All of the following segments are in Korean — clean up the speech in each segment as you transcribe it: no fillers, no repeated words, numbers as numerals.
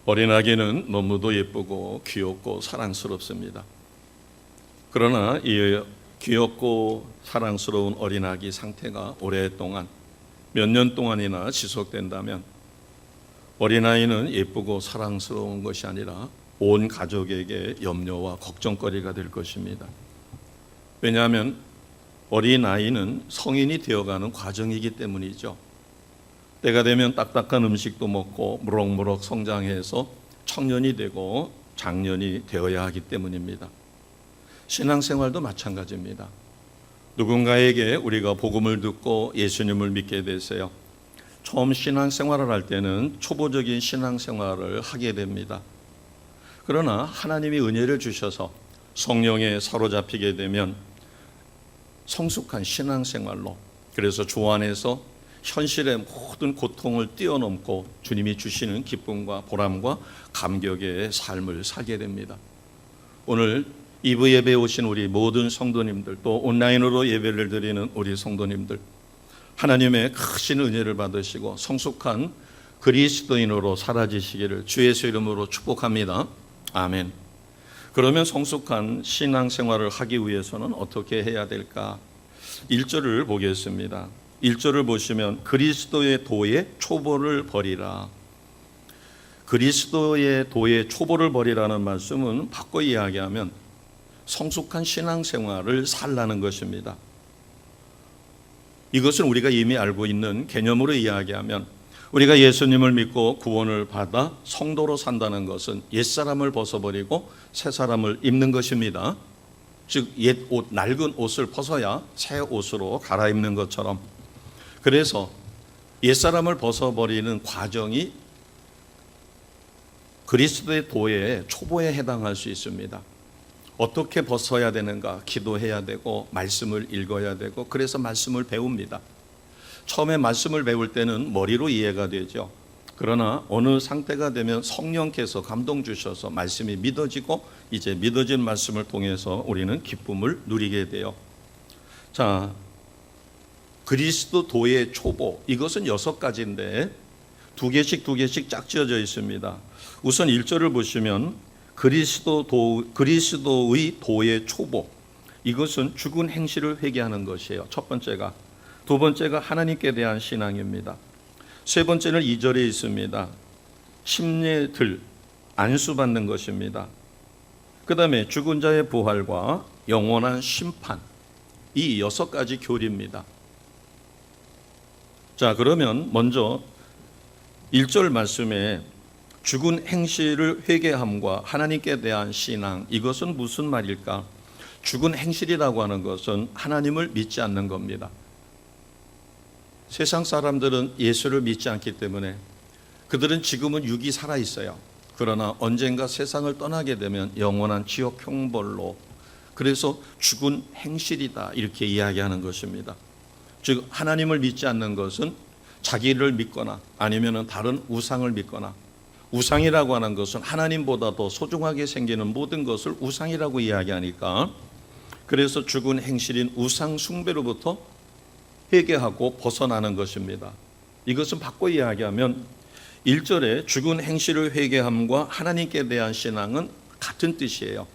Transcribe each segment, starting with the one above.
어린아기는 너무도 예쁘고 귀엽고 사랑스럽습니다. 그러나 이 귀엽고 사랑스러운 어린아기 상태가 오랫동안 몇 년 동안이나 지속된다면 어린아이는 예쁘고 사랑스러운 것이 아니라 온 가족에게 염려와 걱정거리가 될 것입니다. 왜냐하면 어린아이는 성인이 되어가는 과정이기 때문이죠. 때가 되면 딱딱한 음식도 먹고 무럭무럭 성장해서 청년이 되고 장년이 되어야 하기 때문입니다. 신앙생활도 마찬가지입니다. 누군가에게 우리가 복음을 듣고 예수님을 믿게 되세요. 처음 신앙생활을 할 때는 초보적인 신앙생활을 하게 됩니다. 그러나 하나님이 은혜를 주셔서 성령에 사로잡히게 되면 성숙한 신앙생활로, 그래서 주 안에서 현실의 모든 고통을 뛰어넘고 주님이 주시는 기쁨과 보람과 감격의 삶을 살게 됩니다. 오늘 2부 예배에 오신 우리 모든 성도님들, 또 온라인으로 예배를 드리는 우리 성도님들, 하나님의 크신 은혜를 받으시고 성숙한 그리스도인으로 사라지시기를 주 예수 이름으로 축복합니다. 아멘. 그러면 성숙한 신앙생활을 하기 위해서는 어떻게 해야 될까? 1절을 보겠습니다. 1절을 보시면 그리스도의 도의 초보를 버리라. 그리스도의 도의 초보를 버리라는 말씀은 바꿔 이야기하면 성숙한 신앙생활을 살라는 것입니다. 이것은 우리가 이미 알고 있는 개념으로 이야기하면 우리가 예수님을 믿고 구원을 받아 성도로 산다는 것은 옛사람을 벗어버리고 새사람을 입는 것입니다. 즉 옛 옷, 낡은 옷을 벗어야 새 옷으로 갈아입는 것처럼, 그래서 옛사람을 벗어버리는 과정이 그리스도의 도의 초보에 해당할 수 있습니다. 어떻게 벗어야 되는가? 기도해야 되고 말씀을 읽어야 되고, 그래서 말씀을 배웁니다. 처음에 말씀을 배울 때는 머리로 이해가 되죠. 그러나 어느 상태가 되면 성령께서 감동 주셔서 말씀이 믿어지고, 이제 믿어진 말씀을 통해서 우리는 기쁨을 누리게 돼요. 자, 그리스도 도의 초보, 이것은 6가지인데 두 개씩 짝지어져 있습니다. 우선 1절을 보시면 그리스도의 도의 초보, 이것은 죽은 행실을 회개하는 것이에요. 첫 번째가. 두 번째가 하나님께 대한 신앙입니다. 세 번째는 2절에 있습니다. 침례들, 안수받는 것입니다. 그 다음에 죽은 자의 부활과 영원한 심판, 이 6가지 교리입니다. 자, 그러면 먼저 1절 말씀에 죽은 행실을 회개함과 하나님께 대한 신앙, 이것은 무슨 말일까? 죽은 행실이라고 하는 것은 하나님을 믿지 않는 겁니다. 세상 사람들은 예수를 믿지 않기 때문에 그들은 지금은 육이 살아있어요. 그러나 언젠가 세상을 떠나게 되면 영원한 지옥 형벌로, 그래서 죽은 행실이다 이렇게 이야기하는 것입니다. 즉 하나님을 믿지 않는 것은 자기를 믿거나 아니면 다른 우상을 믿거나, 우상이라고 하는 것은 하나님보다 더 소중하게 생기는 모든 것을 우상이라고 이야기하니까, 그래서 죽은 행실인 우상 숭배로부터 회개하고 벗어나는 것입니다. 이것은 바꿔 이야기하면 1절에 죽은 행실을 회개함과 하나님께 대한 신앙은 같은 뜻이에요.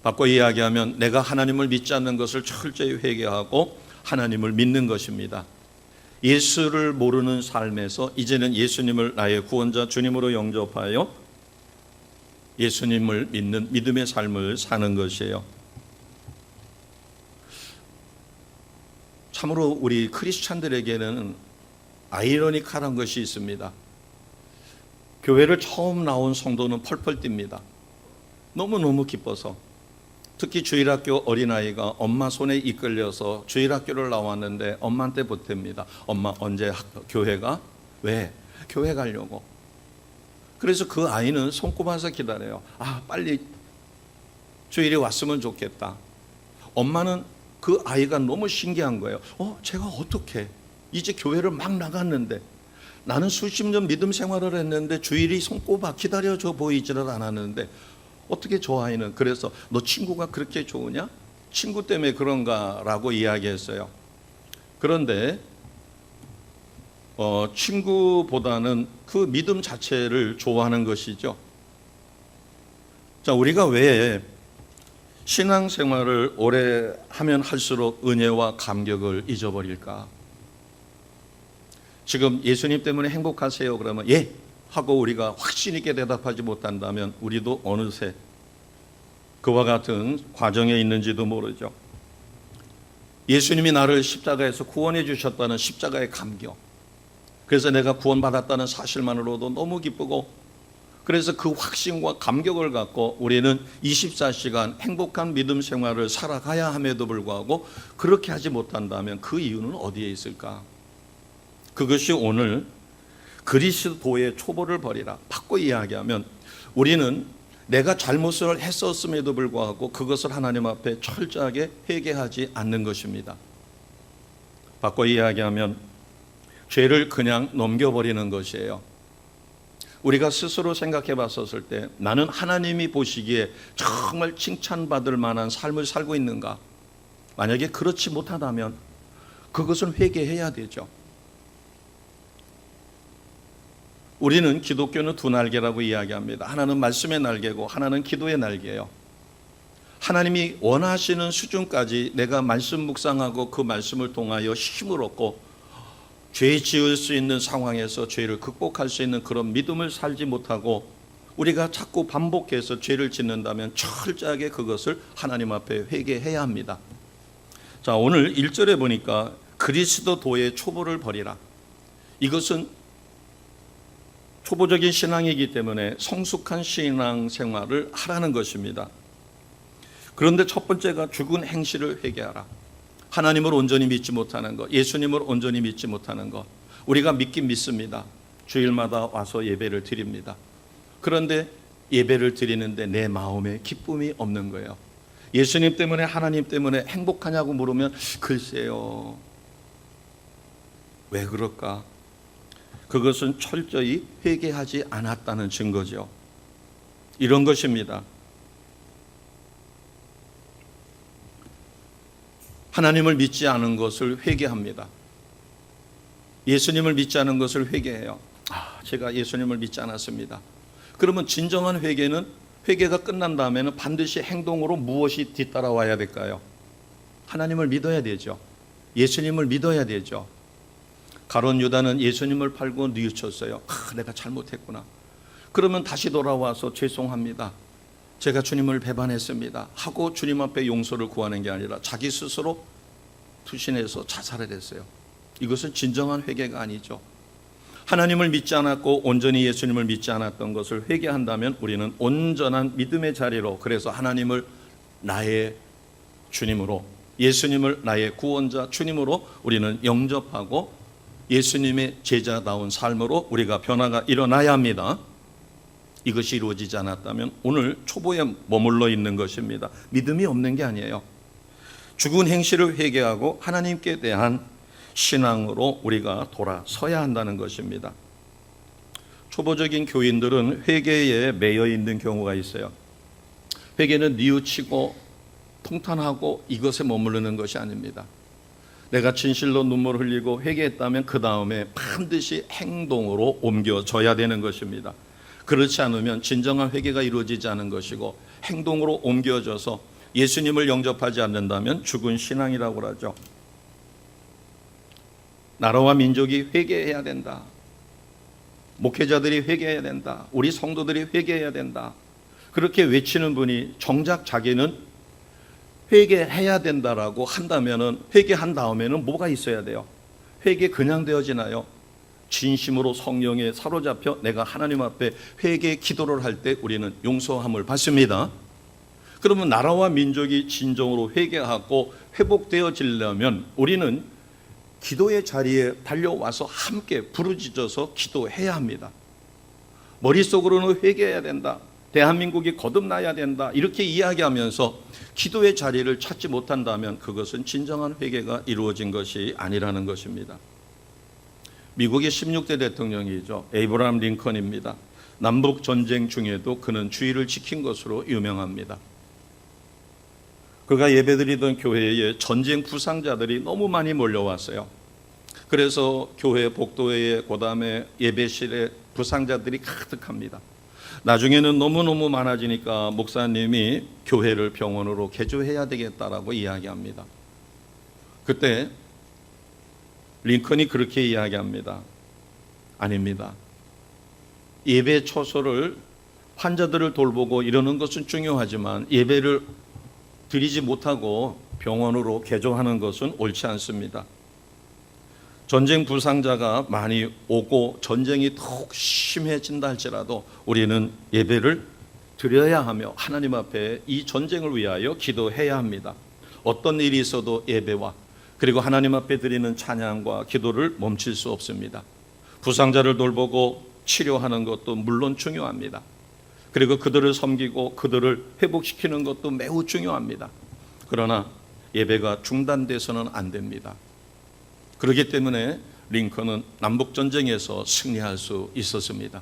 바꿔 이야기하면 내가 하나님을 믿지 않는 것을 철저히 회개하고 하나님을 믿는 것입니다. 예수를 모르는 삶에서 이제는 예수님을 나의 구원자 주님으로 영접하여 예수님을 믿는 믿음의 삶을 사는 것이에요. 참으로 우리 크리스찬들에게는 아이러니컬한 것이 있습니다. 교회를 처음 나온 성도는 펄펄 뜁니다. 너무너무 기뻐서. 특히 주일학교 어린아이가 엄마 손에 이끌려서 주일학교를 나왔는데 엄마한테 보탭니다. 엄마 언제 교회가? 왜? 교회 가려고. 그래서 그 아이는 손꼽아서 기다려요. 아, 빨리 주일이 왔으면 좋겠다. 엄마는 그 아이가 너무 신기한 거예요. 제가 어떻게 이제 교회를 막 나갔는데, 나는 수십 년 믿음 생활을 했는데 주일이 손꼽아 기다려줘 보이지를 않았는데 어떻게 저 아이는, 그래서 너 친구가 그렇게 좋으냐? 친구 때문에 그런가? 라고 이야기했어요. 그런데 친구보다는 그 믿음 자체를 좋아하는 것이죠. 자, 우리가 왜 신앙생활을 오래 하면 할수록 은혜와 감격을 잊어버릴까? 지금 예수님 때문에 행복하세요 그러면 예 하고 우리가 확신 있게 대답하지 못한다면 우리도 어느새 그와 같은 과정에 있는지도 모르죠. 예수님이 나를 십자가에서 구원해 주셨다는 십자가의 감격, 그래서 내가 구원받았다는 사실만으로도 너무 기쁘고, 그래서 그 확신과 감격을 갖고 우리는 24시간 행복한 믿음 생활을 살아가야 함에도 불구하고 그렇게 하지 못한다면 그 이유는 어디에 있을까? 그것이 오늘 그리스도의 초보를 버리라. 바꿔 이야기하면 우리는 내가 잘못을 했었음에도 불구하고 그것을 하나님 앞에 철저하게 회개하지 않는 것입니다. 바꿔 이야기하면 죄를 그냥 넘겨버리는 것이에요. 우리가 스스로 생각해 봤었을 때 나는 하나님이 보시기에 정말 칭찬받을 만한 삶을 살고 있는가? 만약에 그렇지 못하다면 그것을 회개해야 되죠. 우리는 기독교는 두 날개라고 이야기합니다. 하나는 말씀의 날개고 하나는 기도의 날개예요. 하나님이 원하시는 수준까지 내가 말씀 묵상하고 그 말씀을 통하여 힘을 얻고 죄 지을 수 있는 상황에서 죄를 극복할 수 있는 그런 믿음을 살지 못하고 우리가 자꾸 반복해서 죄를 짓는다면 철저하게 그것을 하나님 앞에 회개해야 합니다. 자, 오늘 1절에 보니까 그리스도도의 초보를 버리라. 이것은 초보적인 신앙이기 때문에 성숙한 신앙 생활을 하라는 것입니다. 그런데 첫 번째가 죽은 행실을 회개하라. 하나님을 온전히 믿지 못하는 것, 예수님을 온전히 믿지 못하는 것. 우리가 믿긴 믿습니다. 주일마다 와서 예배를 드립니다. 그런데 예배를 드리는데 내 마음에 기쁨이 없는 거예요. 예수님 때문에 하나님 때문에 행복하냐고 물으면 글쎄요. 왜 그럴까? 그것은 철저히 회개하지 않았다는 증거죠. 이런 것입니다. 하나님을 믿지 않은 것을 회개합니다. 예수님을 믿지 않은 것을 회개해요. 제가 예수님을 믿지 않았습니다. 그러면 진정한 회개는 회개가 끝난 다음에는 반드시 행동으로 무엇이 뒤따라와야 될까요? 하나님을 믿어야 되죠. 예수님을 믿어야 되죠. 가룟 유다는 예수님을 팔고 뉘우쳤어요. 내가 잘못했구나. 그러면 다시 돌아와서 죄송합니다. 제가 주님을 배반했습니다 하고 주님 앞에 용서를 구하는 게 아니라 자기 스스로 투신해서 자살을 했어요. 이것은 진정한 회개가 아니죠. 하나님을 믿지 않았고 온전히 예수님을 믿지 않았던 것을 회개한다면 우리는 온전한 믿음의 자리로, 그래서 하나님을 나의 주님으로, 예수님을 나의 구원자 주님으로 우리는 영접하고 예수님의 제자다운 삶으로 우리가 변화가 일어나야 합니다. 이것이 이루어지지 않았다면 오늘 초보에 머물러 있는 것입니다. 믿음이 없는 게 아니에요. 죽은 행실을 회개하고 하나님께 대한 신앙으로 우리가 돌아서야 한다는 것입니다. 초보적인 교인들은 회개에 매여 있는 경우가 있어요. 회개는 뉘우치고 통탄하고 이것에 머무르는 것이 아닙니다. 내가 진실로 눈물 흘리고 회개했다면 그 다음에 반드시 행동으로 옮겨져야 되는 것입니다. 그렇지 않으면 진정한 회개가 이루어지지 않은 것이고 행동으로 옮겨져서 예수님을 영접하지 않는다면 죽은 신앙이라고 하죠. 나라와 민족이 회개해야 된다. 목회자들이 회개해야 된다. 우리 성도들이 회개해야 된다. 그렇게 외치는 분이 정작 자기는 회개해야 된다라고 한다면은 회개한 다음에는 뭐가 있어야 돼요? 회개 그냥 되어지나요? 진심으로 성령에 사로잡혀 내가 하나님 앞에 회개 기도를 할 때 우리는 용서함을 받습니다. 그러면 나라와 민족이 진정으로 회개하고 회복되어지려면 우리는 기도의 자리에 달려와서 함께 부르짖어서 기도해야 합니다. 머릿속으로는 회개해야 된다, 대한민국이 거듭나야 된다 이렇게 이야기하면서 기도의 자리를 찾지 못한다면 그것은 진정한 회개가 이루어진 것이 아니라는 것입니다. 미국의 16대 대통령이죠. 에이브라함 링컨입니다. 남북 전쟁 중에도 그는 주의를 지킨 것으로 유명합니다. 그가 예배드리던 교회에 전쟁 부상자들이 너무 많이 몰려왔어요. 그래서 교회 복도에 그다음에 예배실에 부상자들이 가득합니다. 나중에는 너무너무 많아지니까 목사님이 교회를 병원으로 개조해야 되겠다라고 이야기합니다. 그때 링컨이 그렇게 이야기합니다. 아닙니다. 예배 초소를 환자들을 돌보고 이러는 것은 중요하지만 예배를 드리지 못하고 병원으로 개조하는 것은 옳지 않습니다. 전쟁 부상자가 많이 오고 전쟁이 더욱 심해진다 할지라도 우리는 예배를 드려야 하며 하나님 앞에 이 전쟁을 위하여 기도해야 합니다. 어떤 일이 있어도 예배와 그리고 하나님 앞에 드리는 찬양과 기도를 멈출 수 없습니다. 부상자를 돌보고 치료하는 것도 물론 중요합니다. 그리고 그들을 섬기고 그들을 회복시키는 것도 매우 중요합니다. 그러나 예배가 중단돼서는 안 됩니다. 그렇기 때문에 링컨은 남북전쟁에서 승리할 수 있었습니다.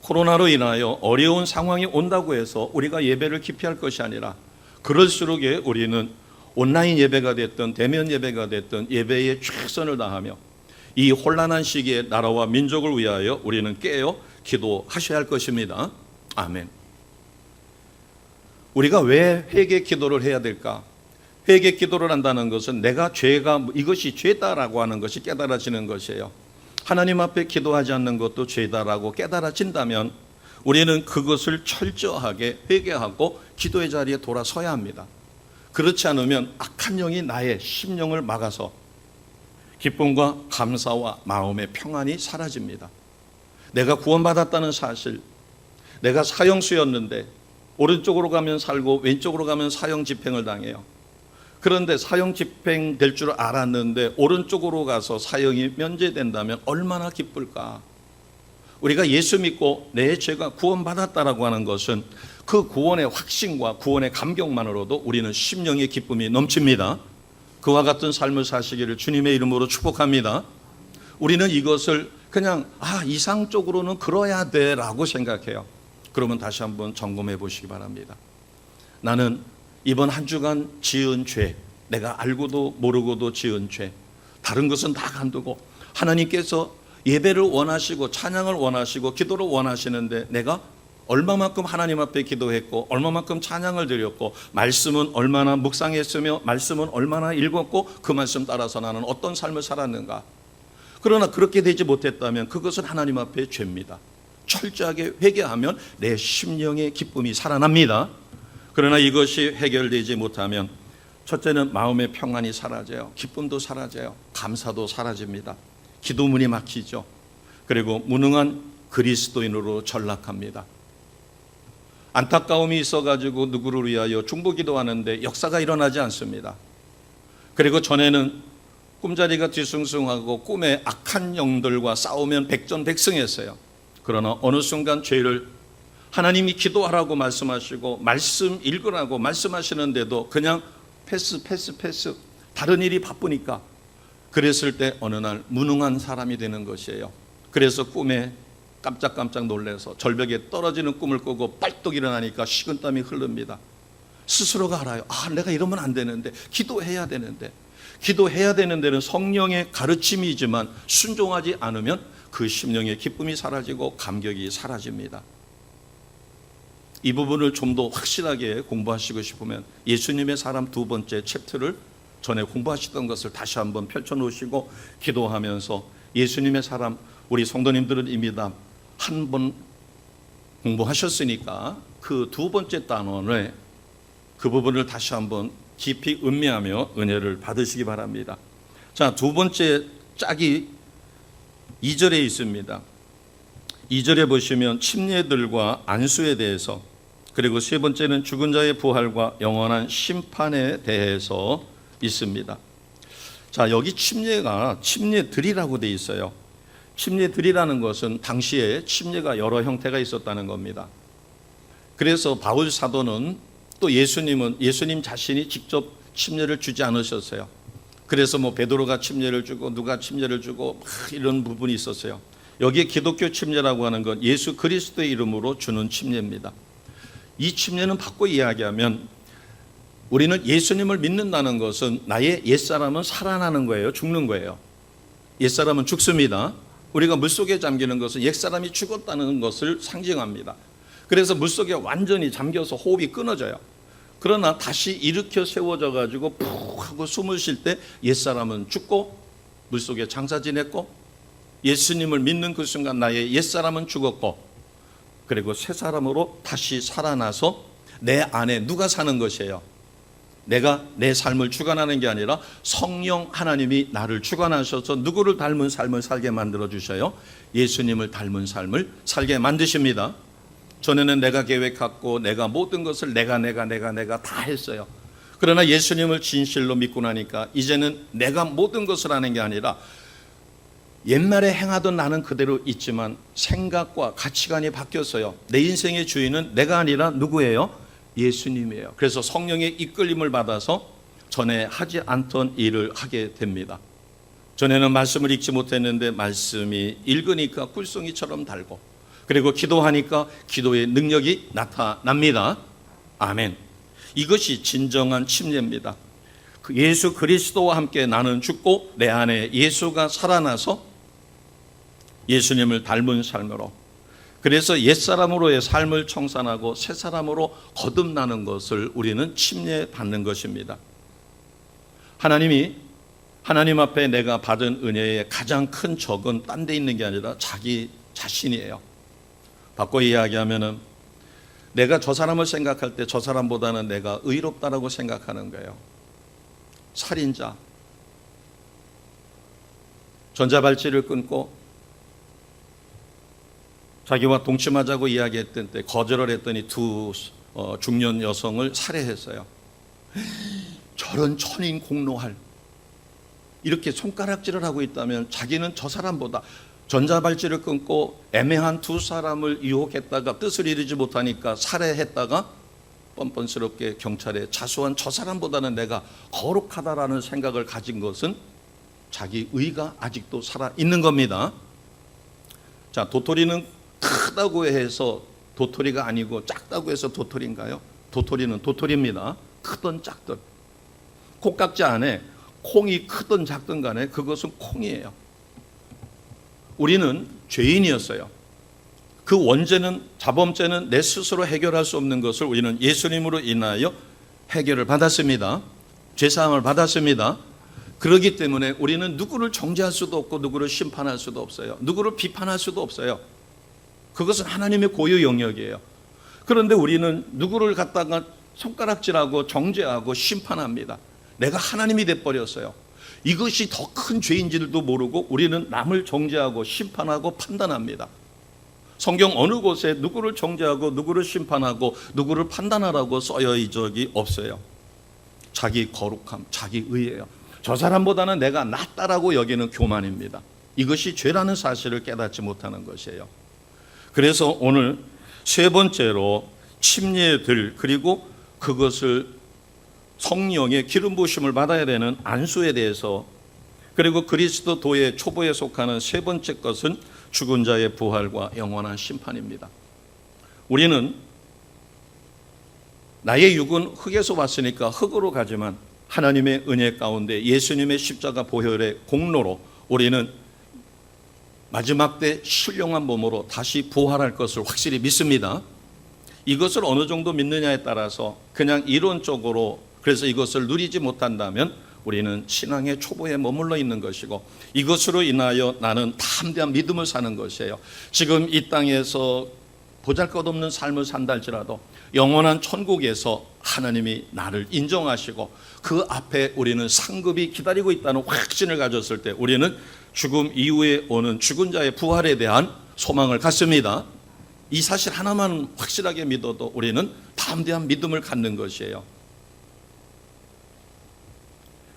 코로나로 인하여 어려운 상황이 온다고 해서 우리가 예배를 기피할 것이 아니라 그럴수록 우리는 온라인 예배가 됐든 대면 예배가 됐든 예배에 최선을 다하며 이 혼란한 시기에 나라와 민족을 위하여 우리는 깨어 기도하셔야 할 것입니다. 아멘. 우리가 왜 회개 기도를 해야 될까? 회개 기도를 한다는 것은 내가 죄가 이것이 죄다라고 하는 것이 깨달아지는 것이에요. 하나님 앞에 기도하지 않는 것도 죄다라고 깨달아진다면 우리는 그것을 철저하게 회개하고 기도의 자리에 돌아서야 합니다. 그렇지 않으면 악한 영이 나의 심령을 막아서 기쁨과 감사와 마음의 평안이 사라집니다. 내가 구원받았다는 사실, 내가 사형수였는데 오른쪽으로 가면 살고 왼쪽으로 가면 사형 집행을 당해요. 그런데 사형 집행될 줄 알았는데 오른쪽으로 가서 사형이 면제된다면 얼마나 기쁠까? 우리가 예수 믿고 내 죄가 구원받았다라고 하는 것은 그 구원의 확신과 구원의 감격만으로도 우리는 심령의 기쁨이 넘칩니다. 그와 같은 삶을 사시기를 주님의 이름으로 축복합니다. 우리는 이것을 그냥 이상적으로는 그러야 돼라고 생각해요. 그러면 다시 한번 점검해 보시기 바랍니다. 나는 이번 한 주간 지은 죄, 내가 알고도 모르고도 지은 죄, 다른 것은 다 간두고 하나님께서 예배를 원하시고 찬양을 원하시고 기도를 원하시는데 내가 얼마만큼 하나님 앞에 기도했고 얼마만큼 찬양을 드렸고 말씀은 얼마나 묵상했으며 말씀은 얼마나 읽었고 그 말씀 따라서 나는 어떤 삶을 살았는가. 그러나 그렇게 되지 못했다면 그것은 하나님 앞에 죄입니다. 철저하게 회개하면 내 심령의 기쁨이 살아납니다. 그러나 이것이 해결되지 못하면 첫째는 마음의 평안이 사라져요. 기쁨도 사라져요. 감사도 사라집니다. 기도문이 막히죠. 그리고 무능한 그리스도인으로 전락합니다. 안타까움이 있어가지고 누구를 위하여 중보기도하는데 역사가 일어나지 않습니다. 그리고 전에는 꿈자리가 뒤숭숭하고 꿈에 악한 영들과 싸우면 백전백승했어요. 그러나 어느 순간 죄를 하나님이 기도하라고 말씀하시고 말씀 읽으라고 말씀하시는데도 그냥 패스 다른 일이 바쁘니까 그랬을 때 어느 날 무능한 사람이 되는 것이에요. 그래서 꿈에 깜짝깜짝 놀라서 절벽에 떨어지는 꿈을 꾸고 빨떡 일어나니까 식은땀이 흐릅니다. 스스로가 알아요. 내가 이러면 안 되는데 기도해야 되는데 기도해야 되는 데는 성령의 가르침이지만 순종하지 않으면 그 심령의 기쁨이 사라지고 감격이 사라집니다. 이 부분을 좀 더 확실하게 공부하시고 싶으면 예수님의 사람 두 번째 챕터를 전에 공부하시던 것을 다시 한번 펼쳐놓으시고 기도하면서 예수님의 사람 우리 성도님들은 이미 다 한 번 공부하셨으니까 그 두 번째 단원에 그 부분을 다시 한번 깊이 음미하며 은혜를 받으시기 바랍니다. 자, 두 번째 짝이 2절에 있습니다. 2절에 보시면 침례들과 안수에 대해서, 그리고 세 번째는 죽은 자의 부활과 영원한 심판에 대해서 있습니다. 자, 여기 침례가 침례들이라고 되어 있어요. 침례들이라는 것은 당시에 침례가 여러 형태가 있었다는 겁니다. 그래서 바울 사도는 또 예수님 자신이 직접 침례를 주지 않으셨어요. 그래서 베드로가 침례를 주고 누가 침례를 주고 이런 부분이 있었어요. 여기에 기독교 침례라고 하는 건 예수 그리스도의 이름으로 주는 침례입니다. 이 침례는 바꿔 이야기하면 우리는 예수님을 믿는다는 것은 나의 옛사람은 살아나는 거예요, 죽는 거예요. 옛사람은 죽습니다. 우리가 물속에 잠기는 것은 옛사람이 죽었다는 것을 상징합니다. 그래서 물속에 완전히 잠겨서 호흡이 끊어져요. 그러나 다시 일으켜 세워져 가지고 푹 하고 숨을 쉴 때 옛사람은 죽고 물속에 장사 지냈고, 예수님을 믿는 그 순간 나의 옛사람은 죽었고, 그리고 새 사람으로 다시 살아나서 내 안에 누가 사는 것이에요? 내가 내 삶을 주관하는 게 아니라 성령 하나님이 나를 주관하셔서 누구를 닮은 삶을 살게 만들어 주셔요? 예수님을 닮은 삶을 살게 만드십니다. 전에는 내가 계획했고 내가 모든 것을 내가 다 했어요. 그러나 예수님을 진실로 믿고 나니까 이제는 내가 모든 것을 하는 게 아니라 옛날에 행하던 나는 그대로 있지만 생각과 가치관이 바뀌었어요. 내 인생의 주인은 내가 아니라 누구예요? 예수님이에요. 그래서 성령의 이끌림을 받아서 전에 하지 않던 일을 하게 됩니다. 전에는 말씀을 읽지 못했는데 말씀이 읽으니까 꿀송이처럼 달고, 그리고 기도하니까 기도의 능력이 나타납니다. 아멘. 이것이 진정한 침례입니다. 예수 그리스도와 함께 나는 죽고 내 안에 예수가 살아나서 예수님을 닮은 삶으로, 그래서 옛사람으로의 삶을 청산하고 새사람으로 거듭나는 것을 우리는 침례받는 것입니다. 하나님 앞에 내가 받은 은혜의 가장 큰 적은 딴 데 있는 게 아니라 자기 자신이에요. 바꿔 이야기하면은 내가 저 사람을 생각할 때 저 사람보다는 내가 의롭다라고 생각하는 거예요. 살인자, 전자발찌를 끊고 자기와 동침하자고 이야기했던 때 거절을 했더니 두 중년 여성을 살해했어요. 저런 천인 공노할, 이렇게 손가락질을 하고 있다면 자기는 저 사람보다, 전자발찌를 끊고 애매한 두 사람을 유혹했다가 뜻을 이루지 못하니까 살해했다가 뻔뻔스럽게 경찰에 자수한 저 사람보다는 내가 거룩하다라는 생각을 가진 것은 자기 의가 아직도 살아있는 겁니다. 자, 도토리는 크다고 해서 도토리가 아니고 작다고 해서 도토리인가요? 도토리는 도토리입니다. 크든 작든. 콩깍지 안에 콩이 크든 작든 간에 그것은 콩이에요. 우리는 죄인이었어요. 그 원죄는, 자범죄는 내 스스로 해결할 수 없는 것을 우리는 예수님으로 인하여 해결을 받았습니다. 죄사함을 받았습니다. 그렇기 때문에 우리는 누구를 정죄할 수도 없고 누구를 심판할 수도 없어요. 누구를 비판할 수도 없어요. 그것은 하나님의 고유 영역이에요. 그런데 우리는 누구를 갖다가 손가락질하고 정죄하고 심판합니다. 내가 하나님이 돼버렸어요. 이것이 더 큰 죄인지도 모르고 우리는 남을 정죄하고 심판하고 판단합니다. 성경 어느 곳에 누구를 정죄하고 누구를 심판하고 누구를 판단하라고 써여 있는 적이 없어요. 자기 거룩함, 자기 의예요. 저 사람보다는 내가 낫다라고 여기는 교만입니다. 이것이 죄라는 사실을 깨닫지 못하는 것이에요. 그래서 오늘 세 번째로 침례들, 그리고 그것을 성령의 기름 부으심을 받아야 되는 안수에 대해서, 그리고 그리스도도의 초보에 속하는 세 번째 것은 죽은 자의 부활과 영원한 심판입니다. 우리는 나의 육은 흙에서 왔으니까 흙으로 가지만 하나님의 은혜 가운데 예수님의 십자가 보혈의 공로로 우리는 마지막 때 신령한 몸으로 다시 부활할 것을 확실히 믿습니다. 이것을 어느 정도 믿느냐에 따라서 그냥 이론적으로, 그래서 이것을 누리지 못한다면 우리는 신앙의 초보에 머물러 있는 것이고, 이것으로 인하여 나는 담대한 믿음을 사는 것이에요. 지금 이 땅에서 보잘것없는 삶을 산다 할지라도 영원한 천국에서 하나님이 나를 인정하시고 그 앞에 우리는 상급이 기다리고 있다는 확신을 가졌을 때 우리는 죽음 이후에 오는 죽은 자의 부활에 대한 소망을 갖습니다. 이 사실 하나만 확실하게 믿어도 우리는 담대한 믿음을 갖는 것이에요.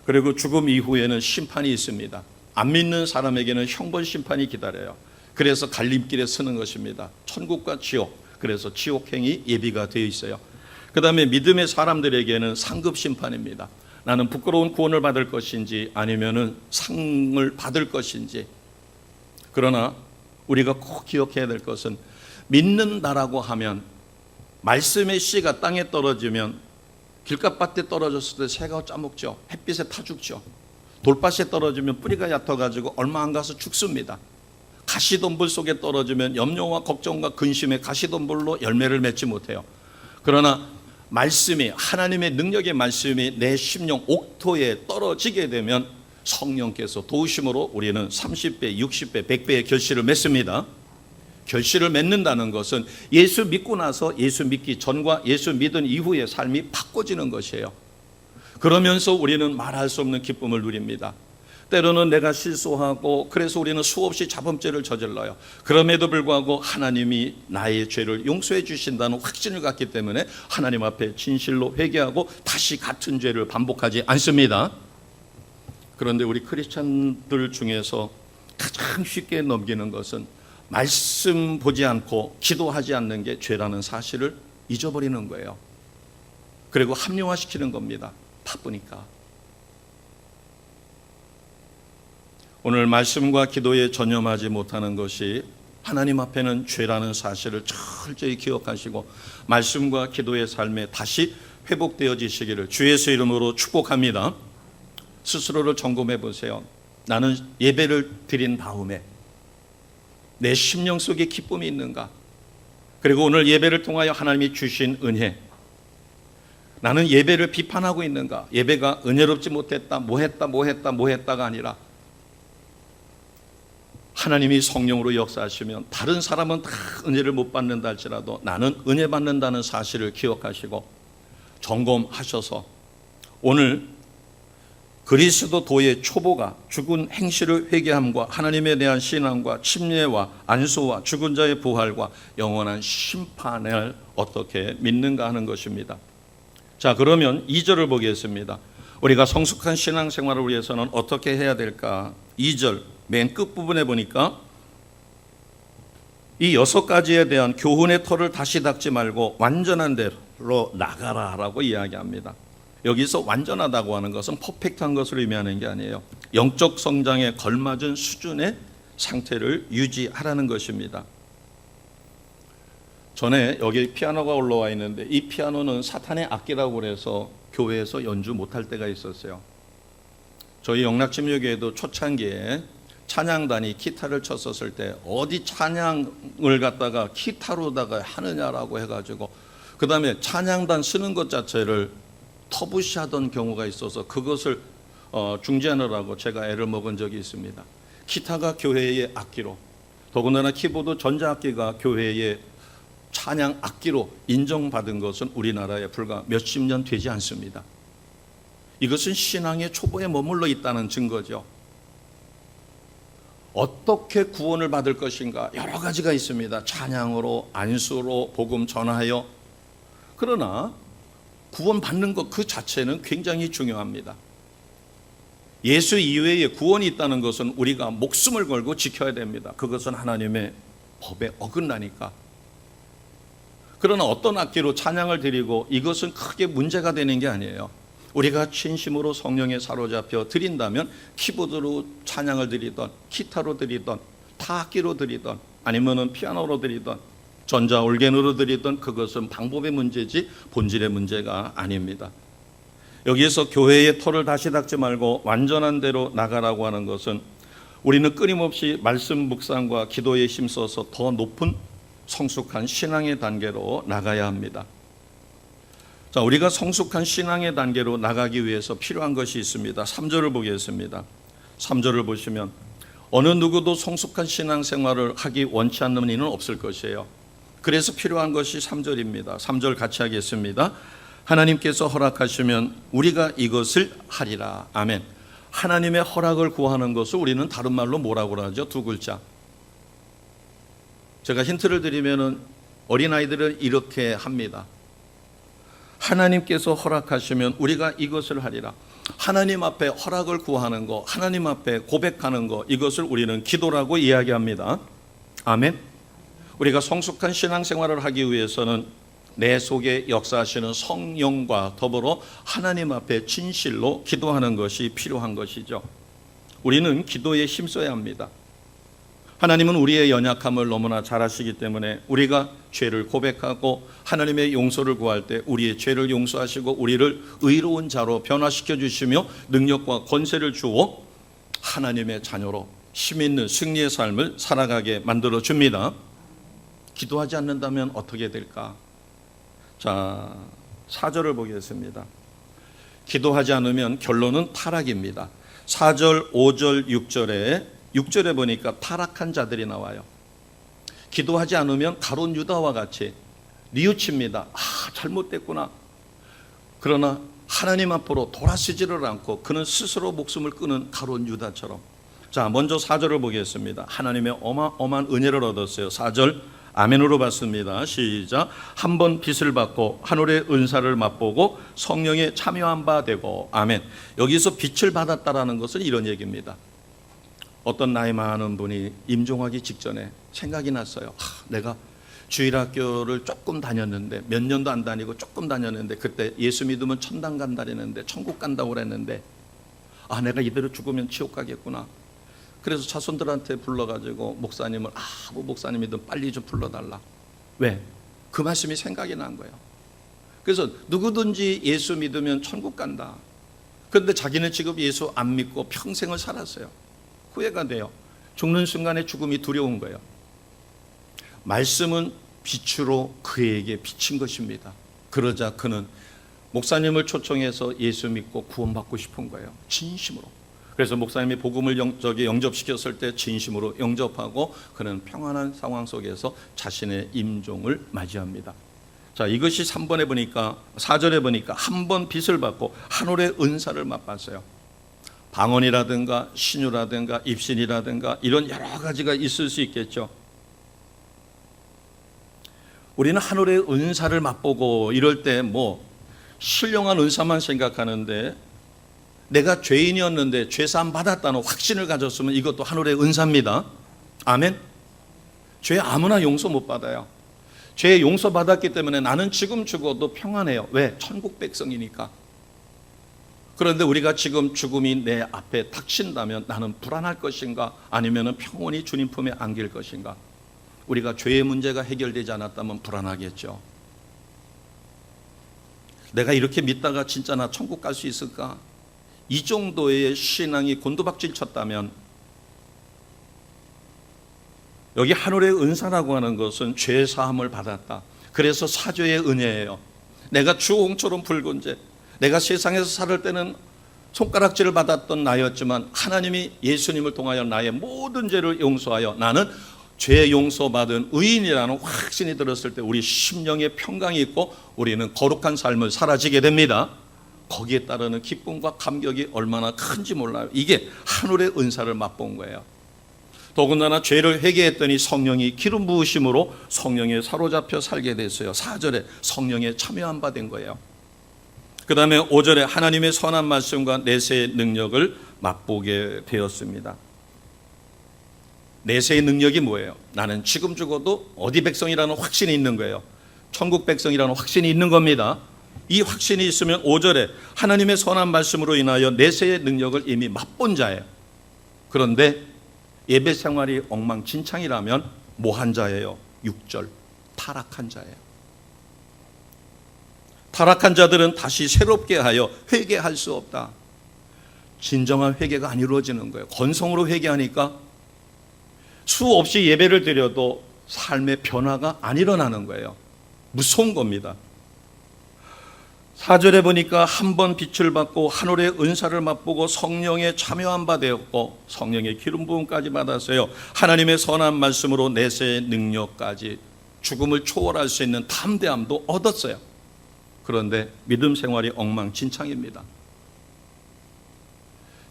그리고 죽음 이후에는 심판이 있습니다. 안 믿는 사람에게는 형벌 심판이 기다려요. 그래서 갈림길에 서는 것입니다. 천국과 지옥, 그래서 지옥행이 예비가 되어 있어요. 그 다음에 믿음의 사람들에게는 상급 심판입니다. 나는 부끄러운 구원을 받을 것인지 아니면은 상을 받을 것인지. 그러나 우리가 꼭 기억해야 될 것은 믿는다라고 하면, 말씀의 씨가 땅에 떨어지면 길가밭에 떨어졌을 때 새가 짜먹죠. 햇빛에 타 죽죠. 돌밭에 떨어지면 뿌리가 얕아가지고 얼마 안 가서 죽습니다. 가시덤불 속에 떨어지면 염려와 걱정과 근심에 가시덤불로 열매를 맺지 못해요. 그러나 말씀이, 하나님의 능력의 말씀이 내 심령 옥토에 떨어지게 되면 성령께서 도우심으로 우리는 30배, 60배, 100배의 결실을 맺습니다. 결실을 맺는다는 것은 예수 믿고 나서 예수 믿기 전과 예수 믿은 이후의 삶이 바꿔지는 것이에요. 그러면서 우리는 말할 수 없는 기쁨을 누립니다. 때로는 내가 실수하고 그래서 우리는 수없이 자범죄를 저질러요. 그럼에도 불구하고 하나님이 나의 죄를 용서해 주신다는 확신을 갖기 때문에 하나님 앞에 진실로 회개하고 다시 같은 죄를 반복하지 않습니다. 그런데 우리 크리스찬들 중에서 가장 쉽게 넘기는 것은 말씀 보지 않고 기도하지 않는 게 죄라는 사실을 잊어버리는 거예요. 그리고 합리화시키는 겁니다. 바쁘니까. 오늘 말씀과 기도에 전념하지 못하는 것이 하나님 앞에는 죄라는 사실을 철저히 기억하시고 말씀과 기도의 삶에 다시 회복되어지시기를 주 예수 이름으로 축복합니다. 스스로를 점검해 보세요. 나는 예배를 드린 다음에 내 심령 속에 기쁨이 있는가? 그리고 오늘 예배를 통하여 하나님이 주신 은혜, 나는 예배를 비판하고 있는가? 예배가 은혜롭지 못했다, 뭐했다가 아니라 하나님이 성령으로 역사하시면 다른 사람은 다 은혜를 못 받는다 할지라도 나는 은혜 받는다는 사실을 기억하시고 점검하셔서 오늘 그리스도도의 초보가 죽은 행실을 회개함과 하나님에 대한 신앙과 침례와 안수와 죽은 자의 부활과 영원한 심판을 어떻게 믿는가 하는 것입니다. 자, 그러면 2절을 보겠습니다. 우리가 성숙한 신앙생활을 위해서는 어떻게 해야 될까? 2절 맨 끝부분에 보니까 이 6가지에 대한 교훈의 털을 다시 닦지 말고 완전한 대로 나가라라고 이야기합니다. 여기서 완전하다고 하는 것은 퍼펙트한 것을 의미하는 게 아니에요. 영적 성장에 걸맞은 수준의 상태를 유지하라는 것입니다. 전에 여기 피아노가 올라와 있는데 이 피아노는 사탄의 악기라고 그래서 교회에서 연주 못할 때가 있었어요. 저희 영락침례교회도 초창기에 찬양단이 기타를 쳤었을 때 어디 찬양을 갖다가 기타로다가 하느냐라고 해가지고 그 다음에 찬양단 쓰는 것 자체를 터부시하던 경우가 있어서 그것을 중지하느라고 제가 애를 먹은 적이 있습니다. 기타가 교회의 악기로, 더군다나 키보드 전자악기가 교회의 찬양 악기로 인정받은 것은 우리나라에 불과 몇십 년 되지 않습니다. 이것은 신앙의 초보에 머물러 있다는 증거죠. 어떻게 구원을 받을 것인가 여러 가지가 있습니다. 찬양으로, 안수로, 복음 전하여. 그러나 구원 받는 것 그 자체는 굉장히 중요합니다. 예수 이외에 구원이 있다는 것은 우리가 목숨을 걸고 지켜야 됩니다. 그것은 하나님의 법에 어긋나니까. 그러나 어떤 악기로 찬양을 드리고 이것은 크게 문제가 되는 게 아니에요. 우리가 진심으로 성령에 사로잡혀 드린다면 키보드로 찬양을 드리던, 기타로 드리던, 타악기로 드리던, 아니면은 피아노로 드리던, 전자 올겐으로 드리던, 그것은 방법의 문제지 본질의 문제가 아닙니다. 여기에서 교회의 털을 다시 닦지 말고 완전한 대로 나가라고 하는 것은 우리는 끊임없이 말씀 묵상과 기도에 힘써서 더 높은 성숙한 신앙의 단계로 나가야 합니다. 자, 우리가 성숙한 신앙의 단계로 나가기 위해서 필요한 것이 있습니다. 3절을 보겠습니다. 3절을 보시면 어느 누구도 성숙한 신앙생활을 하기 원치 않는 이는 없을 것이에요. 그래서 필요한 것이 3절입니다. 3절 같이 하겠습니다. 하나님께서 허락하시면 우리가 이것을 하리라. 아멘. 하나님의 허락을 구하는 것을 우리는 다른 말로 뭐라고 하죠? 두 글자. 제가 힌트를 드리면은 어린아이들은 이렇게 합니다. 하나님께서 허락하시면 우리가 이것을 하리라. 하나님 앞에 허락을 구하는 거, 하나님 앞에 고백하는 거, 이것을 우리는 기도라고 이야기합니다. 아멘. 우리가 성숙한 신앙생활을 하기 위해서는 내 속에 역사하시는 성령과 더불어 하나님 앞에 진실로 기도하는 것이 필요한 것이죠. 우리는 기도에 힘써야 합니다. 하나님은 우리의 연약함을 너무나 잘 아시기 때문에 우리가 죄를 고백하고 하나님의 용서를 구할 때 우리의 죄를 용서하시고 우리를 의로운 자로 변화시켜 주시며 능력과 권세를 주어 하나님의 자녀로 힘 있는 승리의 삶을 살아가게 만들어 줍니다. 기도하지 않는다면 어떻게 될까? 자, 4절을 보겠습니다. 기도하지 않으면 결론은 타락입니다. 4절, 5절, 6절에 보니까 타락한 자들이 나와요. 기도하지 않으면 가룟 유다와 같이 뉘우칩니다. 잘못됐구나. 그러나 하나님 앞으로 돌아서지를 않고 그는 스스로 목숨을 끊은 가룟 유다처럼. 자, 먼저 4절을 보겠습니다. 하나님의 어마어마한 은혜를 얻었어요. 4절 아멘으로 받습니다. 시작. 한 번 빚을 받고 하늘의 은사를 맛보고 성령에 참여한 바 되고. 아멘. 여기서 빚을 받았다라는 것은 이런 얘기입니다. 어떤 나이 많은 분이 임종하기 직전에 생각이 났어요. 내가 주일학교를 조금 다녔는데, 몇 년도 안 다니고 조금 다녔는데, 그때 예수 믿으면 천당 간다 그랬는데, 천국 간다고 그랬는데, 내가 이대로 죽으면 지옥 가겠구나. 그래서 자손들한테 불러가지고 목사님을 아무 목사님이든 빨리 좀 불러달라. 왜? 그 말씀이 생각이 난 거예요. 그래서 누구든지 예수 믿으면 천국 간다. 그런데 자기는 지금 예수 안 믿고 평생을 살았어요. 후회가 돼요. 죽는 순간에 죽음이 두려운 거예요. 말씀은 빛으로 그에게 비친 것입니다. 그러자 그는 목사님을 초청해서 예수 믿고 구원받고 싶은 거예요. 진심으로. 그래서 목사님이 복음을 영접시켰을 때 진심으로 영접하고 그는 평안한 상황 속에서 자신의 임종을 맞이합니다. 자, 이것이 3번에 보니까, 4절에 보니까 한 번 빚을 받고 하늘의 은사를 맛봤어요. 방언이라든가 신유라든가 입신이라든가 이런 여러 가지가 있을 수 있겠죠. 우리는 하늘의 은사를 맛보고 이럴 때 신령한 은사만 생각하는데, 내가 죄인이었는데 죄사함 받았다는 확신을 가졌으면 이것도 하늘의 은사입니다. 아멘. 죄 아무나 용서 못 받아요. 죄 용서 받았기 때문에 나는 지금 죽어도 평안해요. 왜? 천국 백성이니까. 그런데 우리가 지금 죽음이 내 앞에 닥친다면 나는 불안할 것인가? 아니면 평온히 주님 품에 안길 것인가? 우리가 죄의 문제가 해결되지 않았다면 불안하겠죠. 내가 이렇게 믿다가 진짜 나 천국 갈 수 있을까? 이 정도의 신앙이 곤두박질 쳤다면, 여기 하늘의 은사라고 하는 것은 죄 사함을 받았다. 그래서 사죄의 은혜예요. 내가 주홍처럼 붉은 죄, 내가 세상에서 살을 때는 손가락질을 받았던 나였지만 하나님이 예수님을 통하여 나의 모든 죄를 용서하여 나는 죄 용서받은 의인이라는 확신이 들었을 때 우리 심령에 평강이 있고 우리는 거룩한 삶을 살아지게 됩니다. 거기에 따르는 기쁨과 감격이 얼마나 큰지 몰라요. 이게 하늘의 은사를 맛본 거예요. 더군다나 죄를 회개했더니 성령이 기름 부으심으로 성령에 사로잡혀 살게 됐어요. 4절에 성령에 참여한 바 된 거예요. 그 다음에 5절에 하나님의 선한 말씀과 내세의 능력을 맛보게 되었습니다. 내세의 능력이 뭐예요? 나는 지금 죽어도 어디 백성이라는 확신이 있는 거예요. 천국 백성이라는 확신이 있는 겁니다. 이 확신이 있으면 5절에 하나님의 선한 말씀으로 인하여 내세의 능력을 이미 맛본 자예요. 그런데 예배 생활이 엉망진창이라면 뭐한 자예요? 6절 타락한 자예요. 타락한 자들은 다시 새롭게 하여 회개할 수 없다. 진정한 회개가 안 이루어지는 거예요. 건성으로 회개하니까 수없이 예배를 드려도 삶의 변화가 안 일어나는 거예요. 무서운 겁니다. 4절에 보니까 한 번 빛을 받고 하늘의 은사를 맛보고 성령에 참여한 바 되었고 성령의 기름 부음까지 받았어요. 하나님의 선한 말씀으로 내세의 능력까지 죽음을 초월할 수 있는 담대함도 얻었어요. 그런데 믿음 생활이 엉망진창입니다.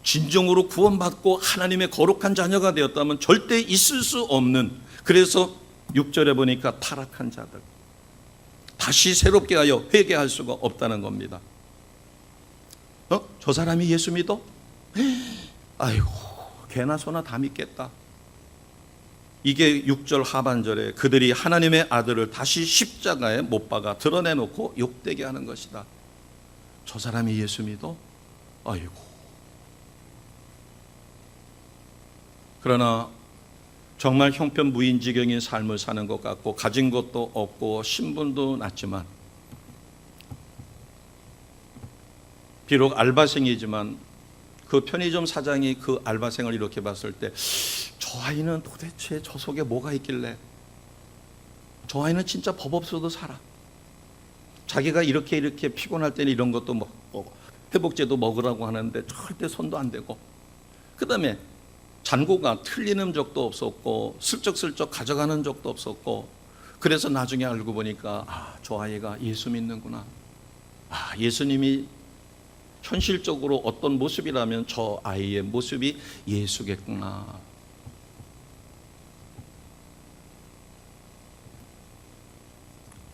진정으로 구원받고 하나님의 거룩한 자녀가 되었다면 절대 있을 수 없는, 그래서 6절에 보니까 타락한 자들, 다시 새롭게 하여 회개할 수가 없다는 겁니다. 저 사람이 예수 믿어? 아이고, 개나 소나 다 믿겠다. 이게 6절 하반절에 그들이 하나님의 아들을 다시 십자가에 못 박아 드러내놓고 욕되게 하는 것이다. 저 사람이 예수 믿어? 아이고. 그러나 정말 형편무인지경인 삶을 사는 것 같고 가진 것도 없고 신분도 낮지만 비록 알바생이지만 그 편의점 사장이 그 알바생을 이렇게 봤을 때 저 아이는 도대체 저 속에 뭐가 있길래 저 아이는 진짜 법 없어도 살아. 자기가 이렇게 피곤할 때는 이런 것도 먹고 회복제도 먹으라고 하는데 절대 손도 안 대고, 그 다음에 잔고가 틀리는 적도 없었고 슬쩍슬쩍 가져가는 적도 없었고, 그래서 나중에 알고 보니까 저 아이가 예수 믿는구나. 예수님이 현실적으로 어떤 모습이라면 저 아이의 모습이 예수겠구나.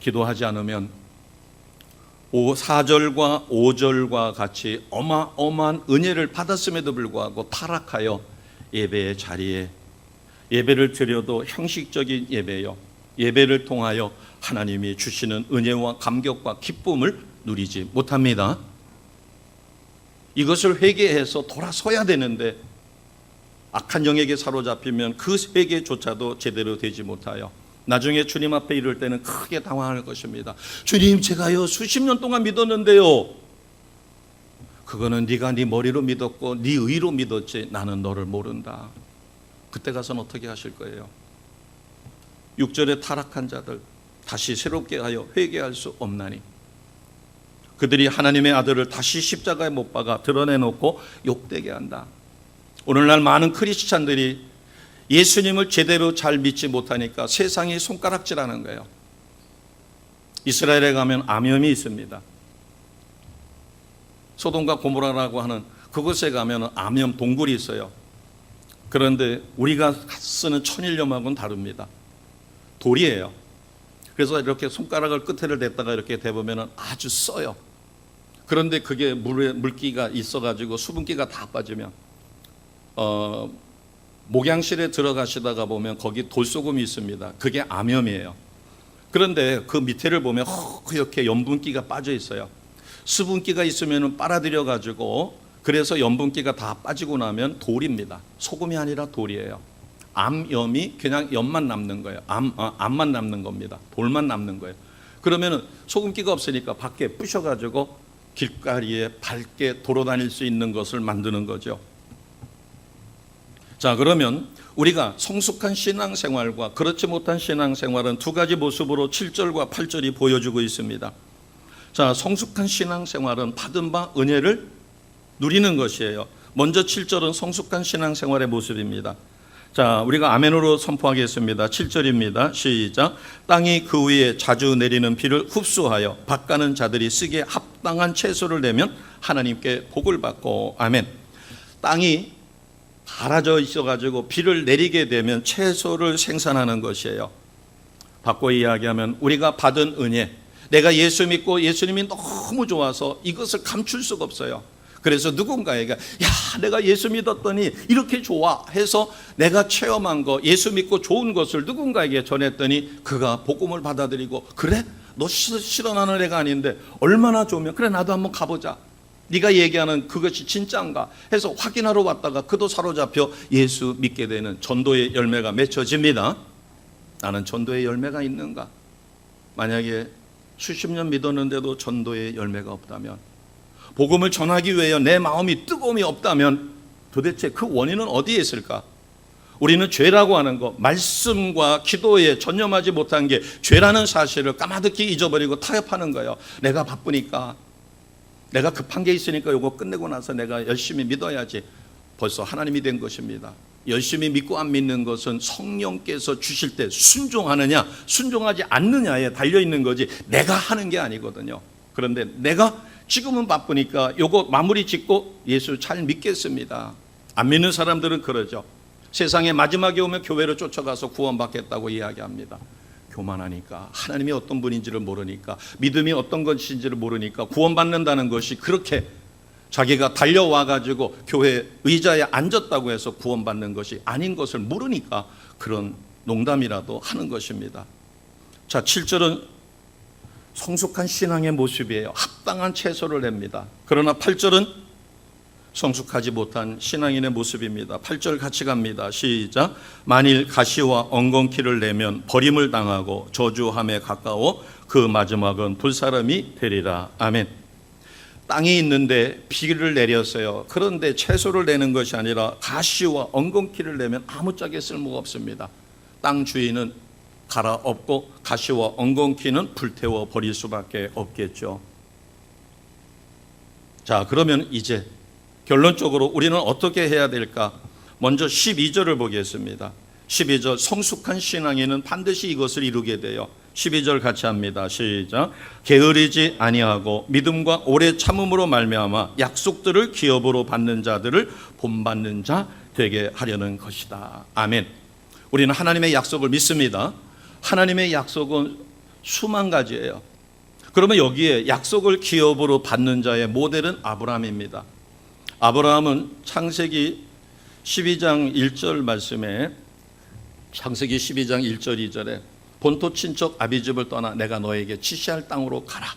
기도하지 않으면 4절과 5절과 같이 어마어마한 은혜를 받았음에도 불구하고 타락하여 예배의 자리에, 예배를 드려도 형식적인 예배요, 예배를 통하여 하나님이 주시는 은혜와 감격과 기쁨을 누리지 못합니다. 이것을 회개해서 돌아서야 되는데 악한 영에게 사로잡히면 그 회개조차도 제대로 되지 못하여 나중에 주님 앞에 이를 때는 크게 당황할 것입니다. 주님, 제가요 수십 년 동안 믿었는데요. 그거는 네가 네 머리로 믿었고 네 의로 믿었지 나는 너를 모른다. 그때 가서는 어떻게 하실 거예요? 6절에 타락한 자들 다시 새롭게 하여 회개할 수 없나니 그들이 하나님의 아들을 다시 십자가에 못 박아 드러내놓고 욕되게 한다. 오늘날 많은 크리스찬들이 예수님을 제대로 잘 믿지 못하니까 세상이 손가락질하는 거예요. 이스라엘에 가면 암염이 있습니다. 소돔과 고모라라고 하는 그곳에 가면 암염 동굴이 있어요. 그런데 우리가 쓰는 천일염하고는 다릅니다. 돌이에요. 그래서 이렇게 손가락을 끝에를 댔다가 이렇게 대보면 아주 써요. 그런데 그게 물기가 있어가지고 수분기가 다 빠지면 목양실에 들어가시다가 보면 거기 돌소금이 있습니다. 그게 암염이에요. 그런데 그 밑에를 보면 이렇게 염분기가 빠져 있어요. 수분기가 있으면 빨아들여 가지고, 그래서 염분기가 다 빠지고 나면 돌입니다. 소금이 아니라 돌이에요. 암염이 그냥 염만 남는 거예요. 암만 남는 겁니다. 돌만 남는 거예요. 그러면은 소금기가 없으니까 밖에 부셔가지고 길가리에 밝게 돌아다닐 수 있는 것을 만드는 거죠. 자, 그러면 우리가 성숙한 신앙생활과 그렇지 못한 신앙생활은 두 가지 모습으로 7절과 8절이 보여주고 있습니다. 자, 성숙한 신앙생활은 받은 바 은혜를 누리는 것이에요. 먼저 7절은 성숙한 신앙생활의 모습입니다. 자, 우리가 아멘으로 선포하겠습니다. 7절입니다. 시작. 땅이 그 위에 자주 내리는 비를 흡수하여 밭가는 자들이 쓰기에 합당한 채소를 내면 하나님께 복을 받고. 아멘. 땅이 갈아져 있어가지고 비를 내리게 되면 채소를 생산하는 것이에요. 바꿔 이야기하면 우리가 받은 은혜, 내가 예수 믿고 예수님이 너무 좋아서 이것을 감출 수가 없어요. 그래서 누군가에게 야, 내가 예수 믿었더니 이렇게 좋아 해서 내가 체험한 거, 예수 믿고 좋은 것을 누군가에게 전했더니 그가 복음을 받아들이고, 그래? 너 실현하는 애가 아닌데 얼마나 좋으면 그래 나도 한번 가보자. 네가 얘기하는 그것이 진짜인가 해서 확인하러 왔다가 그도 사로잡혀 예수 믿게 되는 전도의 열매가 맺혀집니다. 나는 전도의 열매가 있는가? 만약에 수십 년 믿었는데도 전도의 열매가 없다면, 복음을 전하기 위해 내 마음이 뜨거움이 없다면 도대체 그 원인은 어디에 있을까? 우리는 죄라고 하는 것, 말씀과 기도에 전념하지 못한 게 죄라는 사실을 까마득히 잊어버리고 타협하는 거예요. 내가 바쁘니까, 내가 급한 게 있으니까 이거 끝내고 나서 내가 열심히 믿어야지. 벌써 하나님이 된 것입니다. 열심히 믿고 안 믿는 것은 성령께서 주실 때 순종하느냐 순종하지 않느냐에 달려있는 거지 내가 하는 게 아니거든요. 그런데 내가 지금은 바쁘니까 요거 마무리 짓고 예수 잘 믿겠습니다. 안 믿는 사람들은 그러죠. 세상에 마지막에 오면 교회로 쫓아가서 구원받겠다고 이야기합니다. 교만하니까, 하나님이 어떤 분인지를 모르니까, 믿음이 어떤 것인지를 모르니까 구원받는다는 것이 그렇게 자기가 달려와가지고 교회 의자에 앉았다고 해서 구원받는 것이 아닌 것을 모르니까 그런 농담이라도 하는 것입니다. 자, 7절은 성숙한 신앙의 모습이에요. 합당한 채소를 냅니다. 그러나 8절은 성숙하지 못한 신앙인의 모습입니다. 8절 같이 갑니다. 시작. 만일 가시와 엉겅퀴를 내면 버림을 당하고 저주함에 가까워 그 마지막은 불사름이 되리라. 아멘. 땅이 있는데 비를 내렸어요. 그런데 채소를 내는 것이 아니라 가시와 엉겅퀴를 내면 아무짝에 쓸모가 없습니다. 땅 주인은 갈아엎고 가시와 엉겅퀴는 불태워 버릴 수밖에 없겠죠. 자, 그러면 이제 결론적으로 우리는 어떻게 해야 될까? 먼저 12절을 보겠습니다. 12절, 성숙한 신앙인은 반드시 이것을 이루게 돼요. 12절 같이 합니다. 시작. 게으르지 아니하고 믿음과 오래 참음으로 말미암아 약속들을 기업으로 받는 자들을 본받는 자 되게 하려는 것이다. 아멘. 우리는 하나님의 약속을 믿습니다. 하나님의 약속은 수만 가지예요. 그러면 여기에 약속을 기업으로 받는 자의 모델은 아브라함입니다. 아브라함은 창세기 12장 1절 말씀에, 창세기 12장 1절 2절에 본토 친척 아비집을 떠나 내가 너에게 지시할 땅으로 가라.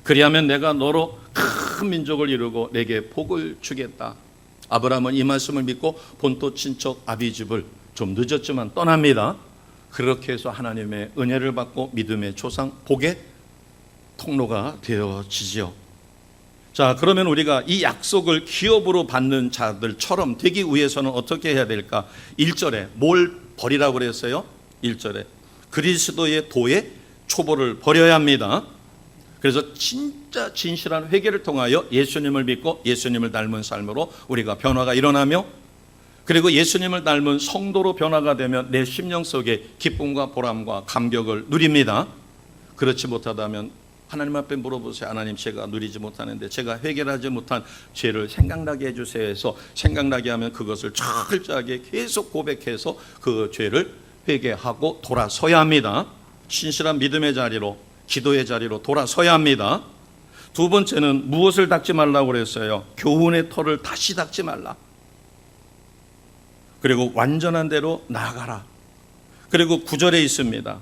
그리하면 내가 너로 큰 민족을 이루고 내게 복을 주겠다. 아브라함은 이 말씀을 믿고 본토 친척 아비집을 좀 늦었지만 떠납니다. 그렇게 해서 하나님의 은혜를 받고 믿음의 조상, 복의 통로가 되어지지요. 자, 그러면 우리가 이 약속을 기업으로 받는 자들처럼 되기 위해서는 어떻게 해야 될까? 1절에 뭘 버리라고 그랬어요? 1절에 그리스도의 도의 초보를 버려야 합니다. 그래서 진짜 진실한 회개를 통하여 예수님을 믿고 예수님을 닮은 삶으로 우리가 변화가 일어나며, 그리고 예수님을 닮은 성도로 변화가 되면 내 심령 속에 기쁨과 보람과 감격을 누립니다. 그렇지 못하다면 하나님 앞에 물어보세요. 하나님, 제가 누리지 못하는데 제가 해결하지 못한 죄를 생각나게 해주세요 해서 생각나게 하면 그것을 철저하게 계속 고백해서 그 죄를 회개하고 돌아서야 합니다. 신실한 믿음의 자리로, 기도의 자리로 돌아서야 합니다. 두 번째는 무엇을 닦지 말라고 그랬어요? 교훈의 털을 다시 닦지 말라. 그리고 완전한 대로 나아가라. 그리고 9절에 있습니다.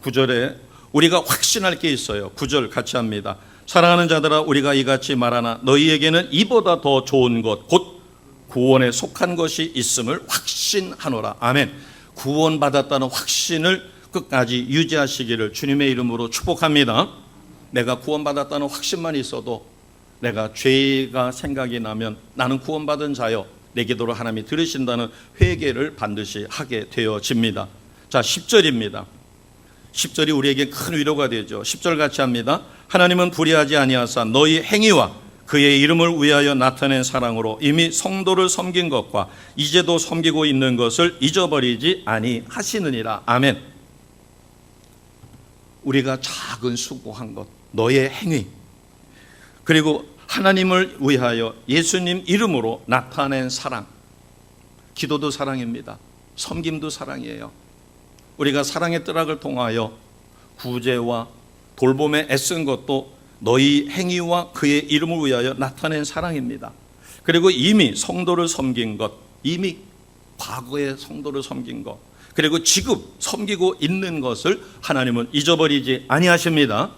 9절에 우리가 확신할 게 있어요. 9절 같이 합니다. 사랑하는 자들아, 우리가 이같이 말하나 너희에게는 이보다 더 좋은 것 곧 구원에 속한 것이 있음을 확신하노라. 아멘. 구원받았다는 확신을 끝까지 유지하시기를 주님의 이름으로 축복합니다. 내가 구원받았다는 확신만 있어도 내가 죄가 생각이 나면 나는 구원받은 자요, 내 기도를 하나님이 들으신다는 회개를 반드시 하게 되어집니다. 자, 10절입니다. 10절이 우리에게 큰 위로가 되죠. 10절 같이 합니다. 하나님은 불의하지 아니하사 너희 행위와 그의 이름을 위하여 나타낸 사랑으로 이미 성도를 섬긴 것과 이제도 섬기고 있는 것을 잊어버리지 아니하시느니라. 아멘. 우리가 작은 수고한 것, 너의 행위, 그리고 하나님을 위하여 예수님 이름으로 나타낸 사랑, 기도도 사랑입니다. 섬김도 사랑이에요. 우리가 사랑의 뜨락을 통하여 구제와 돌봄에 애쓴 것도 너희 행위와 그의 이름을 위하여 나타낸 사랑입니다. 그리고 이미 성도를 섬긴 것, 이미 과거에 성도를 섬긴 것, 그리고 지금 섬기고 있는 것을 하나님은 잊어버리지 아니하십니다.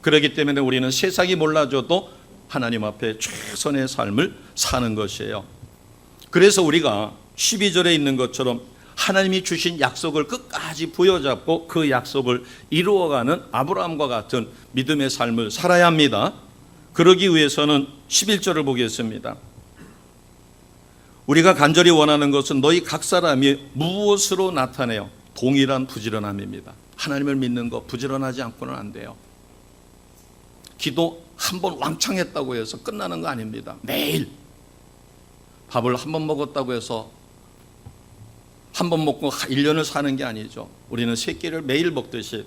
그렇기 때문에 우리는 세상이 몰라줘도 하나님 앞에 최선의 삶을 사는 것이에요. 그래서 우리가 12절에 있는 것처럼 하나님이 주신 약속을 끝까지 부여잡고 그 약속을 이루어가는 아브라함과 같은 믿음의 삶을 살아야 합니다. 그러기 위해서는 11절을 보겠습니다. 우리가 간절히 원하는 것은 너희 각 사람이 무엇으로 나타내요? 동일한 부지런함입니다. 하나님을 믿는 거 부지런하지 않고는 안 돼요. 기도 한 번 왕창 했다고 해서 끝나는 거 아닙니다. 매일 밥을 한 번 먹었다고 해서 한 번 먹고 1년을 사는 게 아니죠. 우리는 세 끼를 매일 먹듯이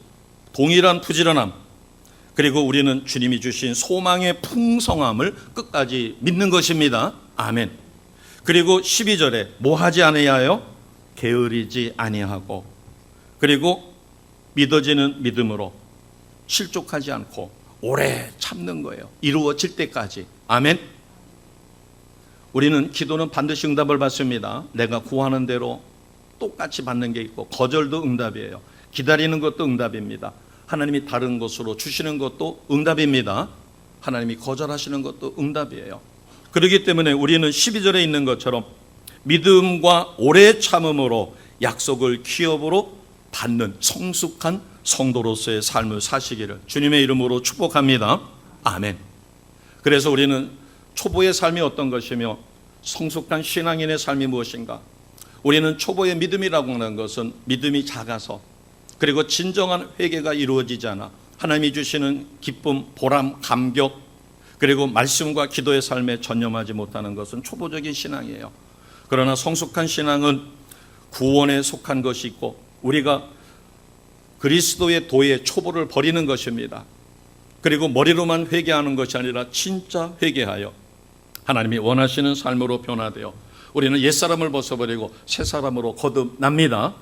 동일한 부지런함, 그리고 우리는 주님이 주신 소망의 풍성함을 끝까지 믿는 것입니다. 아멘. 그리고 12절에 뭐 하지 아니하여? 게으르지 아니하고, 그리고 믿어지는 믿음으로 실족하지 않고 오래 참는 거예요. 이루어질 때까지. 아멘. 우리는 기도는 반드시 응답을 받습니다. 내가 구하는 대로 똑같이 받는 게 있고, 거절도 응답이에요. 기다리는 것도 응답입니다. 하나님이 다른 것으로 주시는 것도 응답입니다. 하나님이 거절하시는 것도 응답이에요. 그렇기 때문에 우리는 12절에 있는 것처럼 믿음과 오래 참음으로 약속을 기업으로 받는 성숙한 성도로서의 삶을 사시기를 주님의 이름으로 축복합니다. 아멘. 그래서 우리는 초보의 삶이 어떤 것이며 성숙한 신앙인의 삶이 무엇인가? 우리는 초보의 믿음이라고 하는 것은 믿음이 작아서 그리고 진정한 회개가 이루어지지 않아 하나님이 주시는 기쁨, 보람, 감격 그리고 말씀과 기도의 삶에 전념하지 못하는 것은 초보적인 신앙이에요. 그러나 성숙한 신앙은 구원에 속한 것이 있고 우리가 그리스도의 도의 초보를 버리는 것입니다. 그리고 머리로만 회개하는 것이 아니라 진짜 회개하여 하나님이 원하시는 삶으로 변화되어 우리는 옛사람을 벗어버리고 새사람으로 거듭납니다.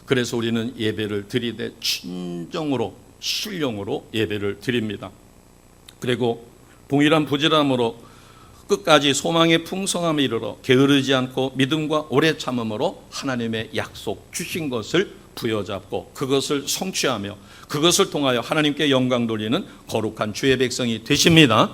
그래서 우리는 예배를 드리되 진정으로 신령으로 예배를 드립니다. 그리고 동일한 부지런함으로 끝까지 소망의 풍성함에 이르러 게으르지 않고 믿음과 오래 참음으로 하나님의 약속 주신 것을 부여잡고 그것을 성취하며 그것을 통하여 하나님께 영광 돌리는 거룩한 주의 백성이 되십니다.